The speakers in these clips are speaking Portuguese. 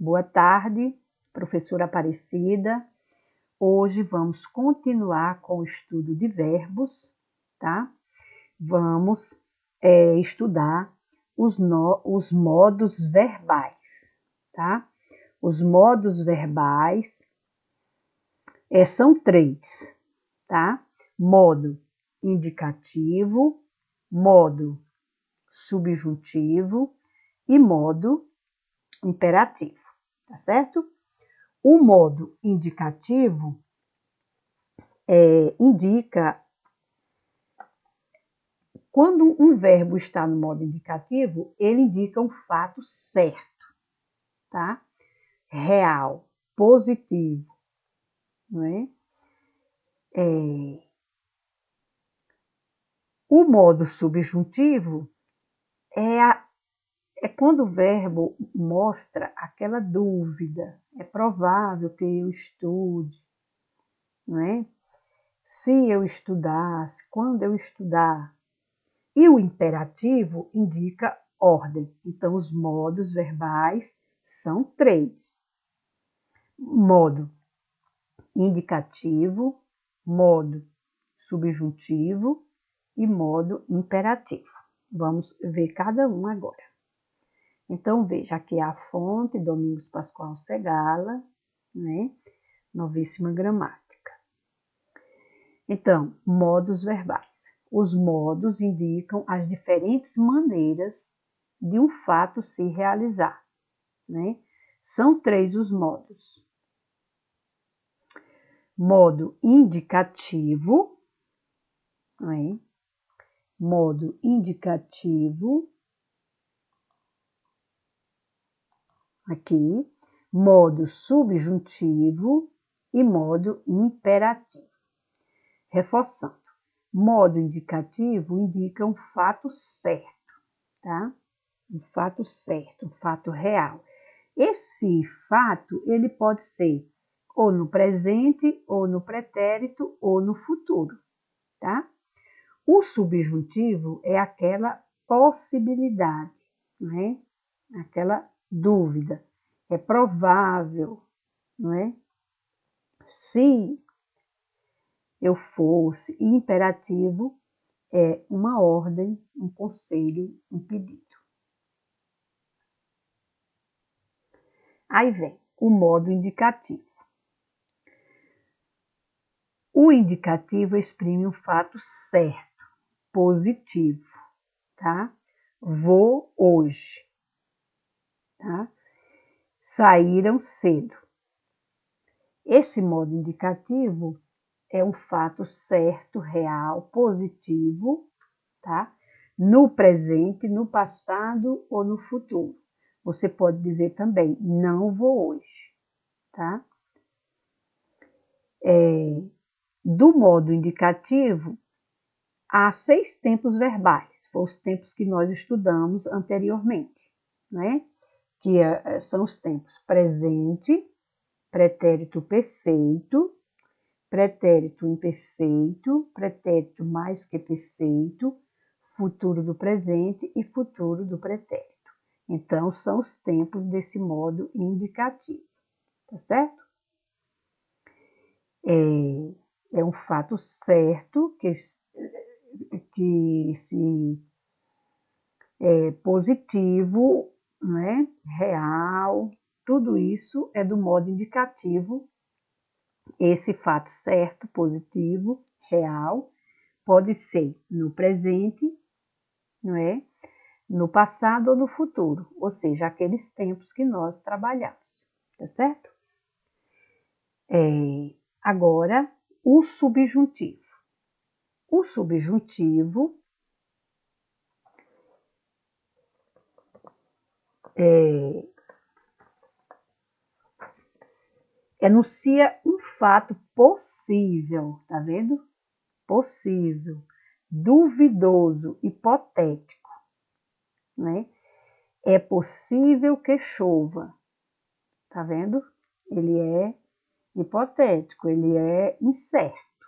Boa tarde, professora Aparecida. Hoje vamos continuar com o estudo de verbos, tá? Vamos estudar os modos verbais, tá? Os modos verbais são 3, tá? Modo indicativo, modo subjuntivo e modo imperativo, tá certo? O modo indicativo indica quando um verbo está no modo indicativo, ele indica um fato certo, tá? Real, positivo, não é? O modo subjuntivo é quando o verbo mostra aquela dúvida. É provável que eu estude, não é? Se eu estudasse, quando eu estudar. E o imperativo indica ordem. Então, os modos verbais são 3. Modo indicativo, modo subjuntivo e modo imperativo. Vamos ver cada um agora. Então, veja, aqui a fonte, Domingos Pascoal Segala, né? Novíssima Gramática. Então, modos verbais. Os modos indicam as diferentes maneiras de um fato se realizar, né? São 3 os modos. Modo indicativo, né? Modo indicativo, aqui, modo subjuntivo e modo imperativo. Reforçando, modo indicativo indica um fato certo, tá? Um fato certo, um fato real. Esse fato, ele pode ser ou no presente, ou no pretérito, ou no futuro, tá? O subjuntivo é aquela possibilidade, não é? Aquela dúvida. É provável, não é? Se eu fosse, imperativo é uma ordem, um conselho, um pedido. Aí vem o modo indicativo. O indicativo exprime um fato certo, positivo, tá? Vou hoje, tá? Saíram cedo. Esse modo indicativo é um fato certo, real, positivo, tá? No presente, no passado ou no futuro. Você pode dizer também, não vou hoje, tá? Do modo indicativo, há 6 tempos verbais, foram os tempos que nós estudamos anteriormente, né? Que são os tempos presente, pretérito perfeito, pretérito imperfeito, pretérito mais que perfeito, futuro do presente e futuro do pretérito. Então, são os tempos desse modo indicativo, tá certo? É um fato certo que se é positivo, né? Real, tudo isso é do modo indicativo. Esse fato certo, positivo, real, pode ser no presente, não é? No passado ou no futuro, ou seja, aqueles tempos que nós trabalhamos, tá certo? Agora, o subjuntivo. O subjuntivo enuncia um fato possível, tá vendo? Possível, duvidoso, hipotético, né? É possível que chova, tá vendo? Ele é hipotético, ele é incerto,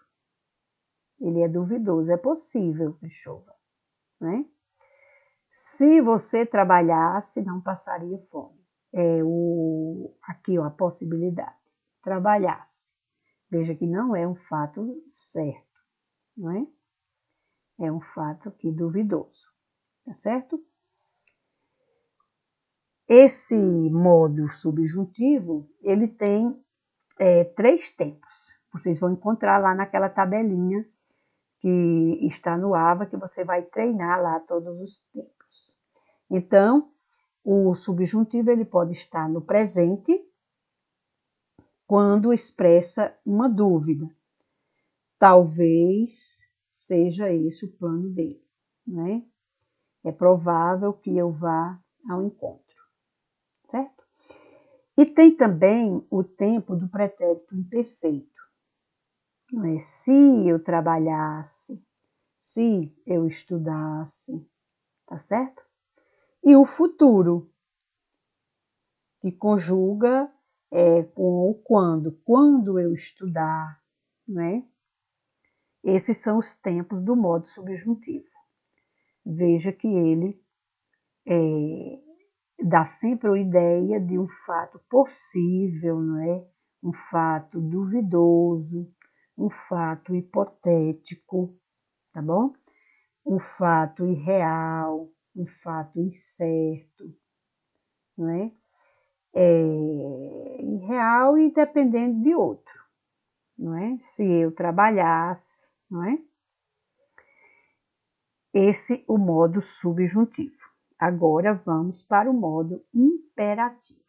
ele é duvidoso, é possível que chova, né? Se você trabalhasse, não passaria fome. Aqui, ó, a possibilidade. Trabalhasse. Veja que não é um fato certo, não é? É um fato aqui duvidoso, tá certo? Esse modo subjuntivo, ele tem 3 tempos. Vocês vão encontrar lá naquela tabelinha que está no AVA, que você vai treinar lá todos os tempos. Então, o subjuntivo ele pode estar no presente, quando expressa uma dúvida. Talvez seja esse o plano dele, né? É provável que eu vá ao encontro, certo? E tem também o tempo do pretérito imperfeito. Não é? Se eu trabalhasse, se eu estudasse, tá certo? E o futuro, que conjuga com o quando eu estudar, né? Esses são os tempos do modo subjuntivo. Veja que ele dá sempre a ideia de um fato possível, não é? Um fato duvidoso, um fato hipotético, tá bom? Um fato irreal, um fato incerto, não é? Irreal e dependendo de outro, não é? Se eu trabalhasse, não é? Esse o modo subjuntivo. Agora vamos para o modo imperativo.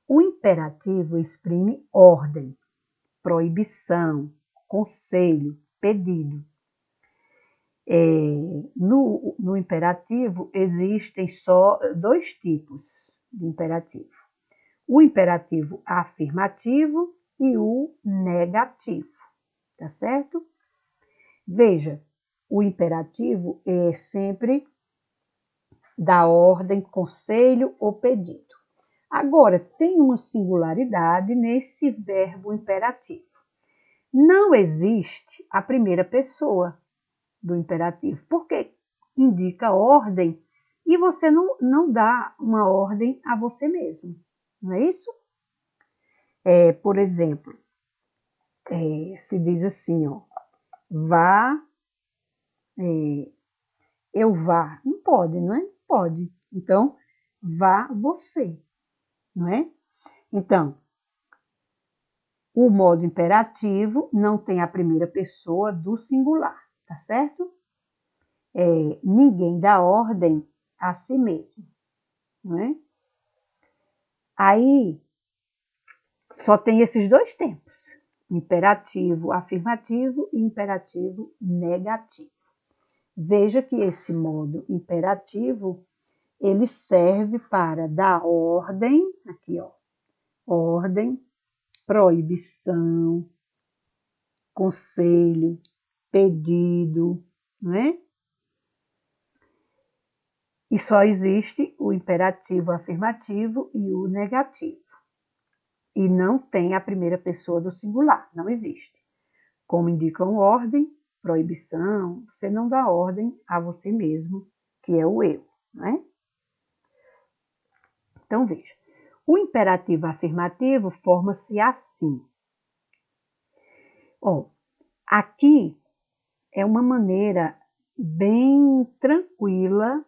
O imperativo exprime ordem, proibição, conselho, pedido. No imperativo existem só 2 tipos de imperativo. O imperativo afirmativo e o negativo, tá certo? Veja, o imperativo é sempre da ordem, conselho ou pedido. Agora, tem uma singularidade nesse verbo imperativo. Não existe a primeira pessoa do imperativo, porque indica ordem e você não dá uma ordem a você mesmo, não é isso? Por exemplo, se diz assim, ó, vá, eu vá. Não pode, não é? Pode. Então, vá você, não é? Então, o modo imperativo não tem a primeira pessoa do singular, tá certo? Ninguém dá ordem a si mesmo, não é? Aí, só tem esses 2 tempos, imperativo afirmativo e imperativo negativo. Veja que esse modo imperativo, ele serve para dar ordem, aqui ó, ordem, proibição, conselho, pedido, não é? E só existe o imperativo afirmativo e o negativo. E não tem a primeira pessoa do singular, não existe. Como indicam ordem, proibição, você não dá ordem a você mesmo, que é o eu, não é? Então, veja, o imperativo afirmativo forma-se assim. Ó, aqui é uma maneira bem tranquila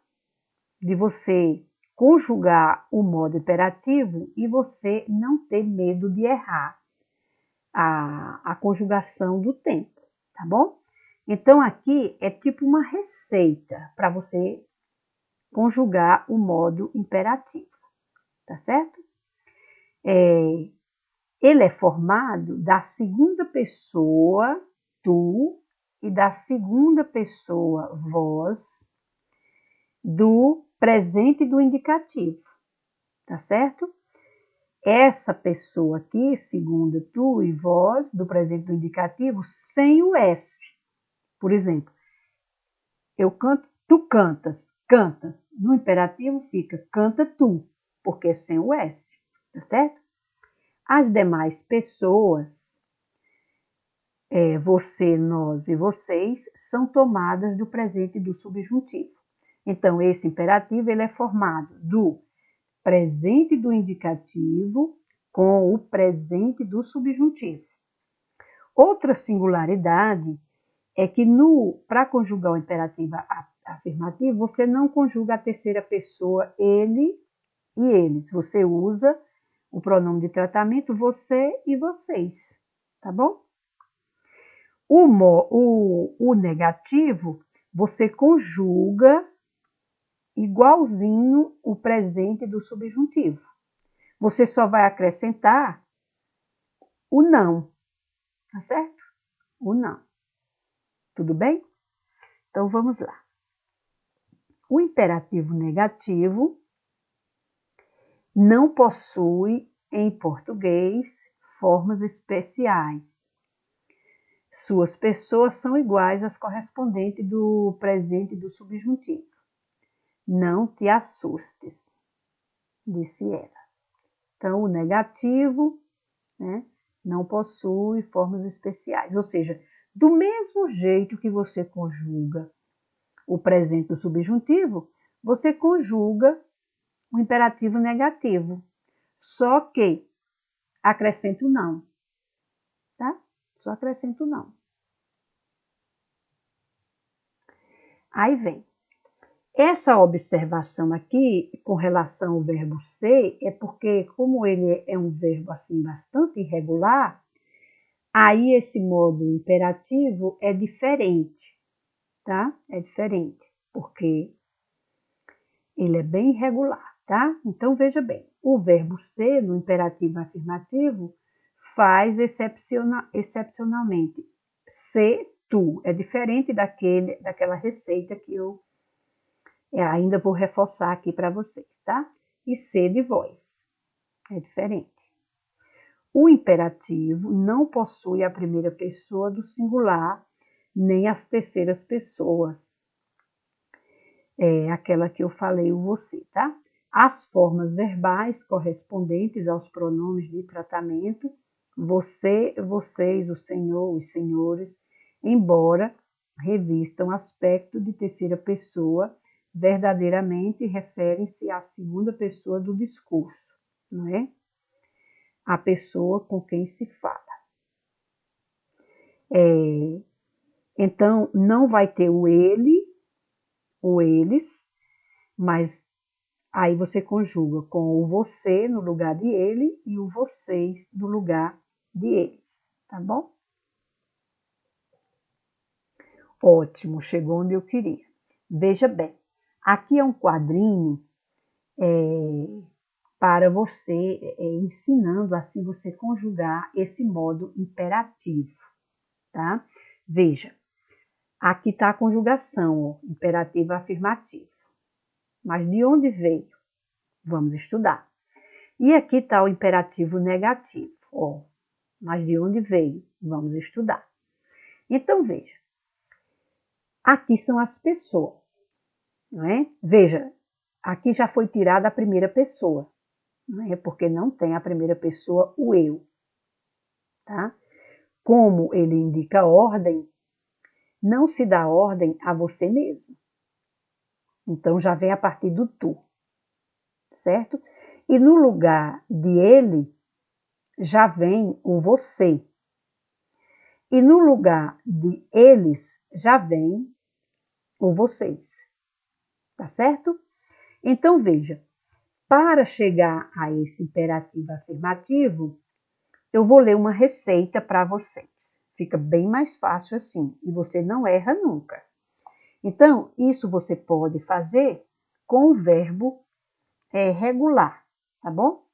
de você conjugar o modo imperativo e você não ter medo de errar a conjugação do tempo, tá bom? Então, aqui é tipo uma receita para você conjugar o modo imperativo, tá certo? Ele é formado da segunda pessoa, tu, e da segunda pessoa, vós, do presente do indicativo, tá certo? Essa pessoa aqui, segunda tu e vós, do presente do indicativo, sem o S. Por exemplo, eu canto, tu cantas, cantas. No imperativo fica canta tu, porque é sem o S, tá certo? As demais pessoas, você, nós e vocês, são tomadas do presente do subjuntivo. Então, esse imperativo ele é formado do presente do indicativo com o presente do subjuntivo. Outra singularidade é que para conjugar o imperativo afirmativo, você não conjuga a terceira pessoa ele e eles. Você usa o pronome de tratamento você e vocês, tá bom? O negativo, você conjuga igualzinho o presente do subjuntivo. Você só vai acrescentar o não, tá certo? O não. Tudo bem? Então, vamos lá. O imperativo negativo não possui, em português, formas especiais. Suas pessoas são iguais às correspondentes do presente do subjuntivo. Não te assustes, disse ela. Então, o negativo, né, não possui formas especiais. Ou seja, do mesmo jeito que você conjuga o presente do subjuntivo, você conjuga o imperativo negativo. Só que acrescenta o não, tá? Só acrescenta o não. Aí vem. Essa observação aqui, com relação ao verbo ser, é porque, como ele é um verbo assim bastante irregular, aí esse modo imperativo é diferente, tá? É diferente, porque ele é bem irregular, tá? Então, veja bem, o verbo ser, no imperativo afirmativo, faz excepcionalmente. Se tu. É diferente daquela receita que eu ainda vou reforçar aqui para vocês, tá? E ser de vós. É diferente. O imperativo não possui a primeira pessoa do singular, nem as terceiras pessoas. É aquela que eu falei, o você, tá? As formas verbais correspondentes aos pronomes de tratamento, você, vocês, o senhor, os senhores, embora revistam aspecto de terceira pessoa, verdadeiramente referem-se à segunda pessoa do discurso, não é? A pessoa com quem se fala. Então, não vai ter o ele, o eles, mas aí você conjuga com o você no lugar de ele e o vocês no lugar de eles, tá bom? Ótimo, chegou onde eu queria. Veja bem, aqui é um quadrinho para você, ensinando assim você conjugar esse modo imperativo, tá? Veja, aqui está a conjugação, ó, imperativo afirmativo. Mas de onde veio? Vamos estudar. E aqui está o imperativo negativo, ó. Mas de onde veio? Vamos estudar. Então, veja. Aqui são as pessoas, não é? Veja, aqui já foi tirada a primeira pessoa, não é? Porque não tem a primeira pessoa o eu, tá? Como ele indica ordem, não se dá ordem a você mesmo. Então, já vem a partir do tu, certo? E no lugar de ele, já vem o você. E no lugar de eles, já vem o vocês. Tá certo? Então, veja, para chegar a esse imperativo afirmativo, eu vou ler uma receita para vocês. Fica bem mais fácil assim, e você não erra nunca. Então, isso você pode fazer com o verbo regular, tá bom?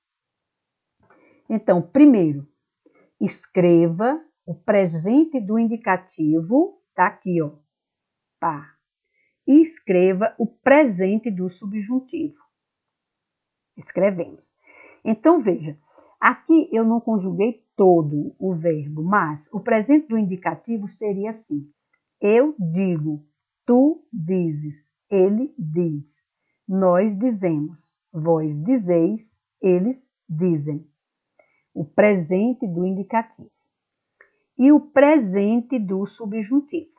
Então, primeiro, escreva o presente do indicativo, tá aqui, ó, pá. E escreva o presente do subjuntivo. Escrevemos. Então, veja, aqui eu não conjuguei todo o verbo, mas o presente do indicativo seria assim: eu digo, tu dizes, ele diz, nós dizemos, vós dizeis, eles dizem. O presente do indicativo. E o presente do subjuntivo.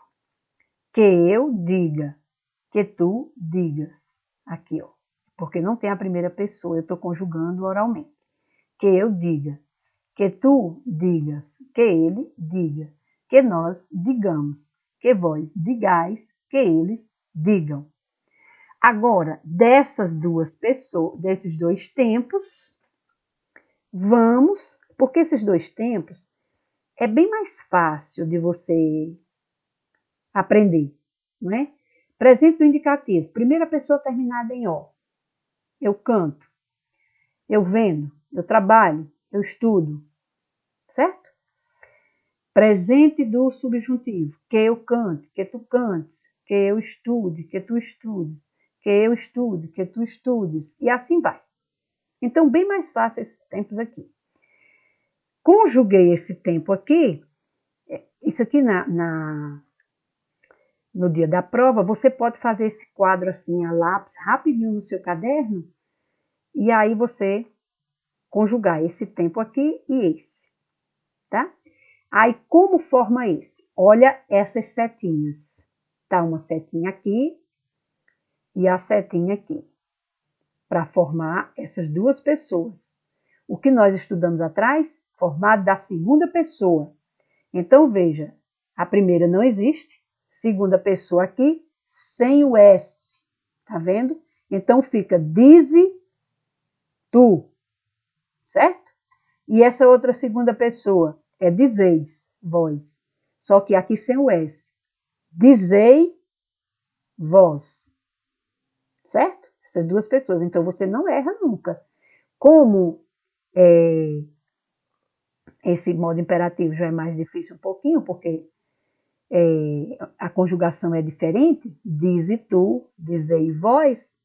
Que eu diga, que tu digas. Aqui, ó. porque não tem a primeira pessoa, eu estou conjugando oralmente. Que eu diga, que tu digas, que ele diga, que nós digamos, que vós digais, que eles digam. Agora, dessas duas pessoas, desses dois tempos, vamos, porque esses dois tempos é bem mais fácil de você aprender, não é? Presente do indicativo, primeira pessoa terminada em O. Eu canto, eu vendo, eu trabalho, eu estudo, certo? Presente do subjuntivo, que eu cante, que tu cantes, que eu estude, que tu estude, que eu estude, que tu estudes, e assim vai. Então, bem mais fácil esses tempos aqui. Conjuguei esse tempo aqui, isso aqui no dia da prova, você pode fazer esse quadro assim, a lápis, rapidinho no seu caderno, e aí você conjugar esse tempo aqui e esse, tá? Aí, como forma esse? Olha essas setinhas. Tá uma setinha aqui e a setinha aqui, para formar essas duas pessoas. O que nós estudamos atrás, formado da segunda pessoa. Então, veja, a primeira não existe, segunda pessoa aqui, sem o S, tá vendo? Então, fica dize tu, certo? E essa outra segunda pessoa é dizeis, vós, só que aqui sem o S. Dizei vós, certo? Essas duas pessoas, então você não erra nunca. Como esse modo imperativo já é mais difícil um pouquinho, porque a conjugação é diferente, dize tu, dizei vós,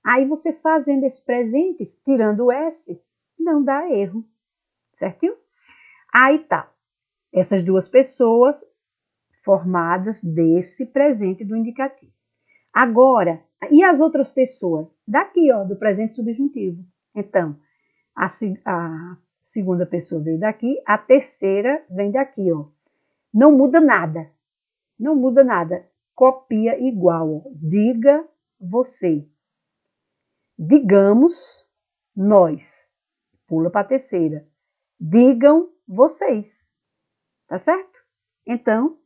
aí você fazendo esse presente, tirando o S, não dá erro, certinho? Aí tá, essas duas pessoas formadas desse presente do indicativo. Agora, e as outras pessoas? Daqui, ó, do presente subjuntivo. Então, a segunda pessoa veio daqui, a terceira vem daqui, ó. Não muda nada. Não muda nada. Copia igual, ó. Diga você. Digamos nós. Pula para a terceira. Digam vocês. Tá certo? Então,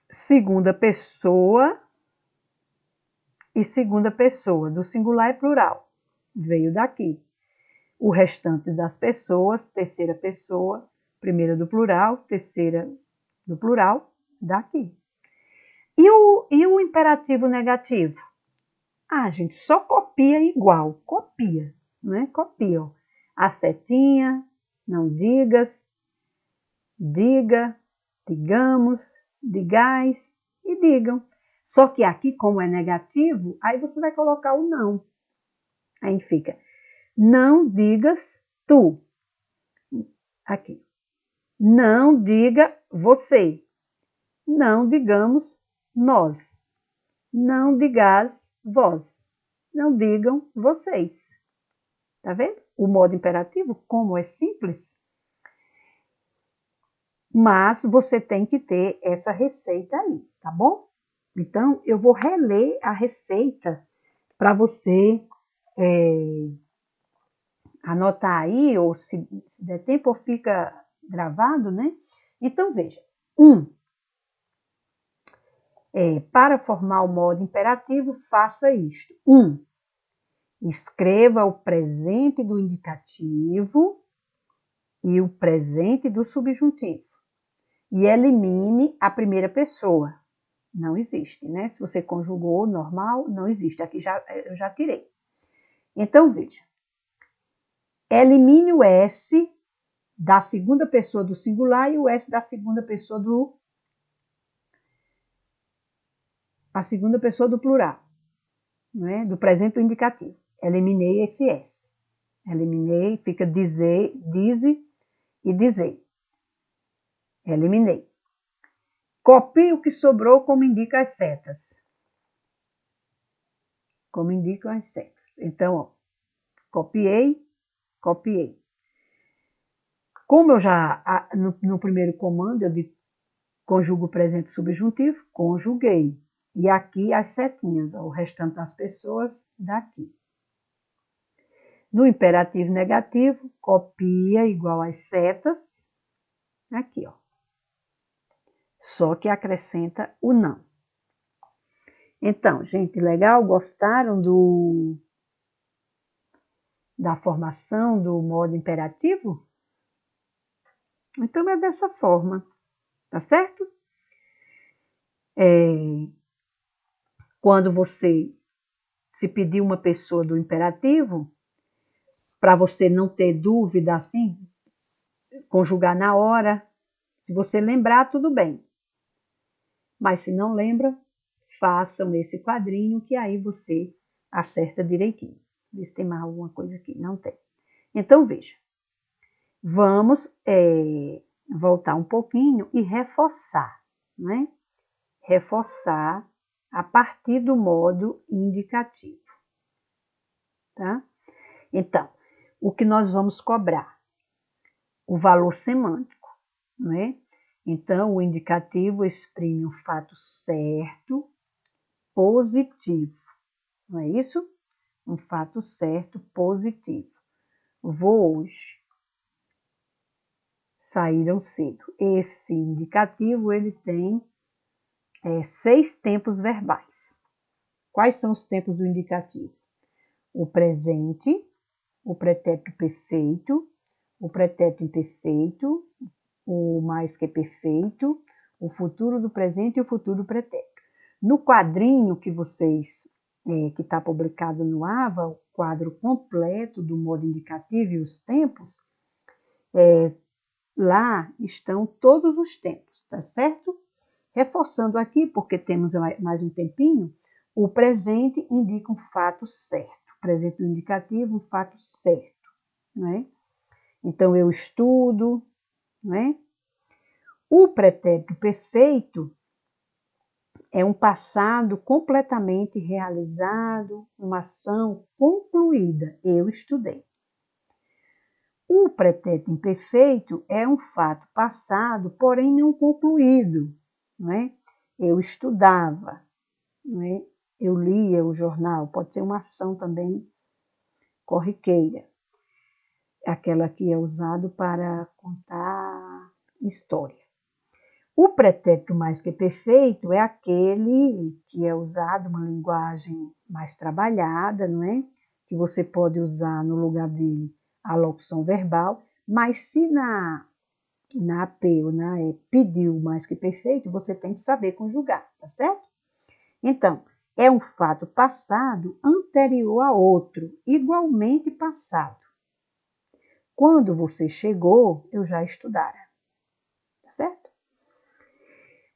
segunda pessoa e segunda pessoa, do singular e plural. Veio daqui. O restante das pessoas, terceira pessoa, primeira do plural, terceira do plural, daqui. E o imperativo negativo? A gente só copia igual, copia, né? Copia, ó. A setinha, não digas, diga, digamos, digais e digam. Só que aqui, como é negativo, aí você vai colocar o não. Aí fica, não digas tu. Aqui. Não diga você. Não digamos nós. Não digais vós. Não digam vocês. Tá vendo? O modo imperativo, como é simples. Mas você tem que ter essa receita aí, tá bom? Então, eu vou reler a receita para você anotar aí, ou se der tempo, fica gravado, né? Então, veja. Para formar o modo imperativo, faça isto. 1. Escreva o presente do indicativo e o presente do subjuntivo. E elimine a primeira pessoa. Não existe, né? Se você conjugou normal, não existe. Aqui eu já tirei. Então, veja. Elimine o S da segunda pessoa do singular e o S da segunda pessoa a segunda pessoa do plural, né? Do presente do indicativo. Eliminei esse S. Eliminei, fica dizer, dize e dizer. Eliminei. Copie o que sobrou como indica as setas. Como indicam as setas. Então, ó, copiei, copiei. Como eu já, no primeiro comando, eu conjugo o presente subjuntivo, conjuguei. E aqui as setinhas, ó, o restante das pessoas daqui. No imperativo negativo, copia igual às setas, aqui, ó. Só que acrescenta o não. Então, gente, legal? Gostaram da formação do modo imperativo? Então, é dessa forma, tá certo? Quando você se pedir uma pessoa do imperativo, para você não ter dúvida assim, conjugar na hora, se você lembrar, tudo bem. Mas se não lembra, façam esse quadrinho que aí você acerta direitinho. Vê se tem mais alguma coisa aqui. Não tem. Então, veja. Vamos voltar um pouquinho e reforçar, né? Reforçar a partir do modo indicativo, tá? Então, o que nós vamos cobrar? O valor semântico, né? Então, o indicativo exprime um fato certo, positivo, não é isso? Um fato certo, positivo. Vou hoje. Saíram cedo. Esse indicativo, ele tem 6 tempos verbais. Quais são os tempos do indicativo? O presente, o pretérito perfeito, o pretérito imperfeito, o mais que perfeito, o futuro do presente e o futuro do pretérito. No quadrinho que vocês, que está publicado no AVA, o quadro completo do modo indicativo e os tempos, lá estão todos os tempos, tá certo? Reforçando aqui, porque temos mais um tempinho, o presente indica um fato certo. O presente do indicativo, um fato certo, né? Então, eu estudo, né? O pretérito perfeito é um passado completamente realizado, uma ação concluída. Eu estudei. O pretérito imperfeito é um fato passado, porém não concluído, não é? Eu estudava, não é? Eu lia o jornal, pode ser uma ação também corriqueira, aquela que é usado para contar história. O pretérito mais que perfeito é aquele que é usado uma linguagem mais trabalhada, não é? Que você pode usar no lugar dele a locução verbal, mas se na AP ou na pediu mais que perfeito, você tem que saber conjugar, tá certo? Então, é um fato passado anterior a outro, igualmente passado. Quando você chegou, eu já estudara, tá certo?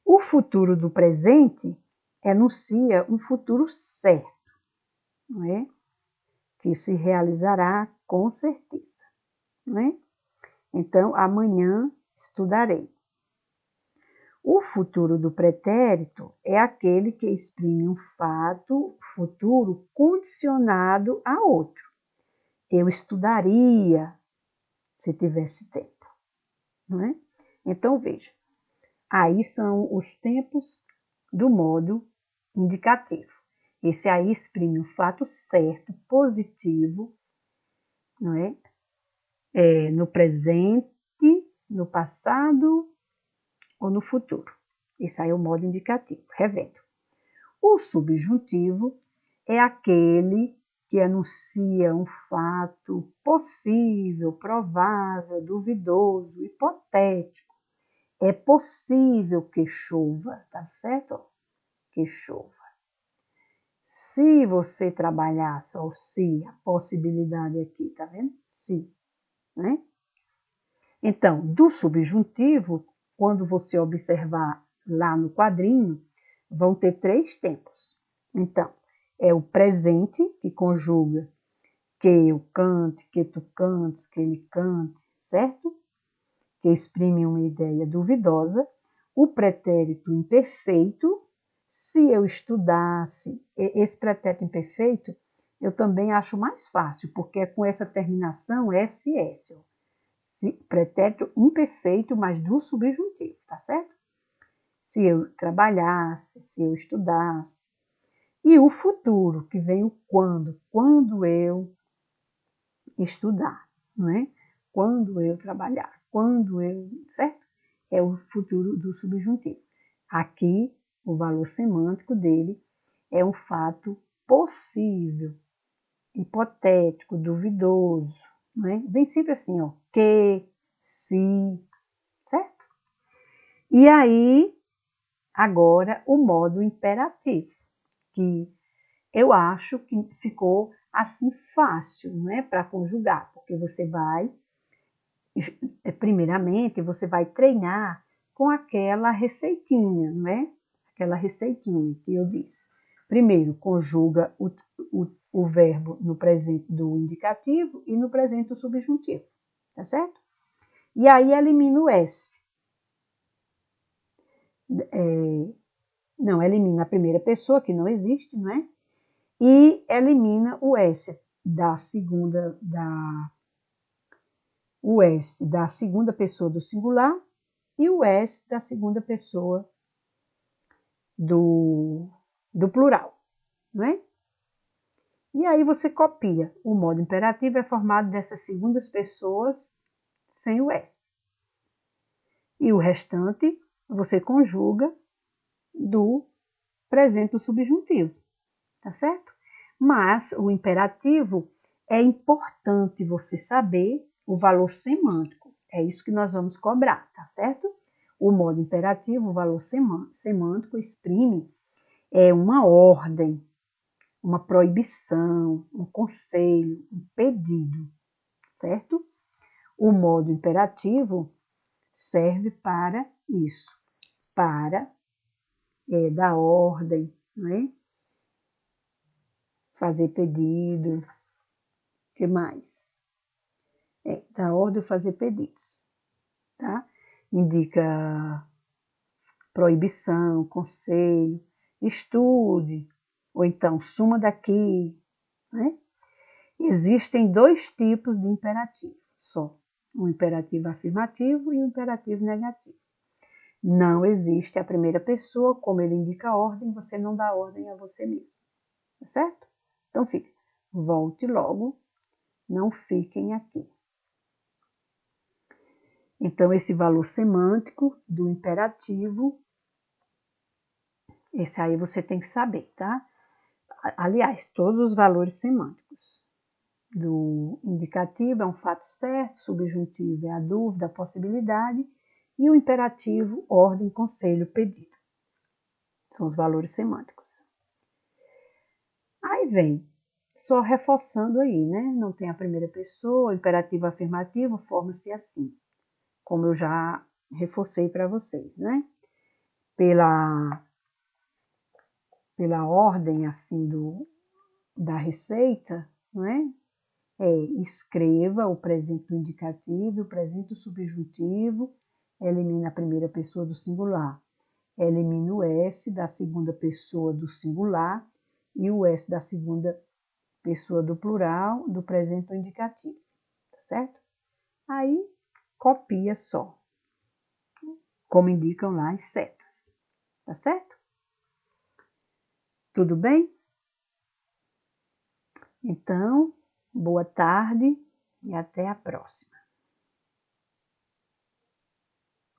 O futuro do presente enuncia um futuro certo, não é? Que se realizará com certeza, não é? Então, amanhã estudarei. O futuro do pretérito é aquele que exprime um fato futuro condicionado a outro. Eu estudaria se tivesse tempo, não é? Então, veja, aí são os tempos do modo indicativo. Esse aí exprime um fato certo, positivo, não é? No presente, no passado ou no futuro. Esse aí é o modo indicativo, revendo. O subjuntivo é aquele que anuncia um fato possível, provável, duvidoso, hipotético. É possível que chova, tá certo? Que chova. Se você trabalhar só o se, a possibilidade aqui, tá vendo? Se, né? Então, do subjuntivo, quando você observar lá no quadrinho, vão ter 3 tempos. Então, é o presente, que conjuga que eu cante, que tu cantes, que ele cante, certo? Que exprime uma ideia duvidosa. O pretérito imperfeito, se eu estudasse esse pretérito imperfeito, eu também acho mais fácil, porque é com essa terminação SS, pretérito imperfeito, mas do subjuntivo, tá certo? se eu trabalhasse, se eu estudasse. E o futuro, que vem o quando eu estudar, não é? Quando eu trabalhar, certo? É o futuro do subjuntivo. Aqui, o valor semântico dele é um fato possível, hipotético, duvidoso, não é? Vem sempre assim, ó, que, se, certo? E aí, agora, o modo imperativo, que eu acho que ficou assim fácil, não é, para conjugar, porque você vai, primeiramente, você vai treinar com aquela receitinha, não é? Aquela receitinha que eu disse. Primeiro, conjuga o verbo no presente do indicativo e no presente do subjuntivo, tá certo? E aí elimina o S. Não, elimina a primeira pessoa, que não existe, não é? E elimina o S o S da segunda pessoa do singular e o S da segunda pessoa do plural, não é? E aí você copia. O modo imperativo é formado dessas segundas pessoas sem o S. E o restante você conjuga do presente do subjuntivo, tá certo? Mas o imperativo é importante você saber o valor semântico. É isso que nós vamos cobrar, tá certo? O modo imperativo, o valor semântico, exprime uma ordem, uma proibição, um conselho, um pedido, certo? O modo imperativo serve para isso, para dar ordem, não é? Fazer pedido, o que mais? Dar ordem, fazer pedido, tá? Indica proibição, conselho, estude, ou então suma daqui, né? Existem dois tipos de imperativo só, um imperativo afirmativo e um imperativo negativo. Não existe a primeira pessoa, como ele indica a ordem, você não dá ordem a você mesmo, tá certo? Então fica, volte logo, não fiquem aqui. Então esse valor semântico do imperativo, esse aí você tem que saber, tá? Aliás, todos os valores semânticos. Do indicativo é um fato certo, subjuntivo é a dúvida, a possibilidade, e o imperativo, ordem, conselho, pedido. São os valores semânticos. Aí vem, só reforçando aí, né? Não tem a primeira pessoa, o imperativo afirmativo forma-se assim, como eu já reforcei para vocês, né? Pela ordem, assim, da receita, não é? Escreva o presente do indicativo e o presente do subjuntivo, elimina a primeira pessoa do singular, elimina o S da segunda pessoa do singular e o S da segunda pessoa do plural do presente do indicativo, tá certo? Aí, copia só, como indicam lá as setas, tá certo? Tudo bem? Então, boa tarde e até a próxima.